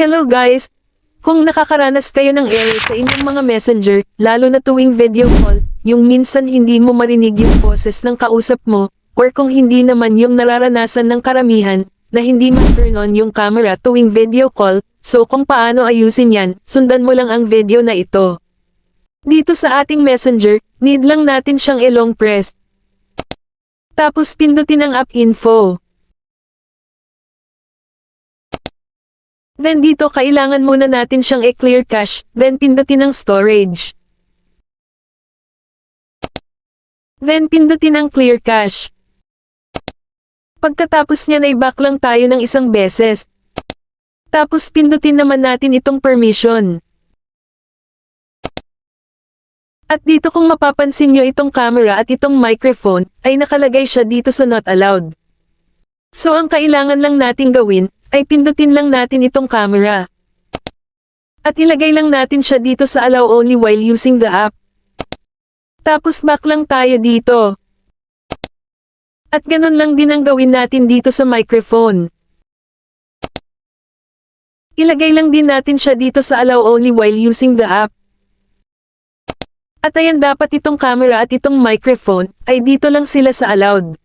Hello guys! Kung nakakaranas kayo ng error sa inyong mga messenger, lalo na tuwing video call, yung minsan hindi mo marinig yung boses ng kausap mo, or kung hindi naman yung nararanasan ng karamihan, na hindi ma-turn on yung camera tuwing video call, so kung paano ayusin yan, sundan mo lang ang video na ito. Dito sa ating messenger, need lang natin siyang i-long press. Tapos pindutin ang app info. Then dito kailangan muna natin siyang i-clear cache, then pindutin ang storage. Then pindutin ang clear cache. Pagkatapos niyan ay back lang tayo ng isang beses. Tapos pindutin naman natin itong permission. At dito kung mapapansin nyo itong camera at itong microphone, ay nakalagay siya dito sa not allowed. So ang kailangan lang nating gawin, ay pindutin lang natin itong camera. At ilagay lang natin siya dito sa allow only while using the app. Tapos back lang tayo dito. At ganun lang din ang gawin natin dito sa microphone. Ilagay lang din natin siya dito sa allow only while using the app. At ayan dapat itong camera at itong microphone, ay dito lang sila sa allowed.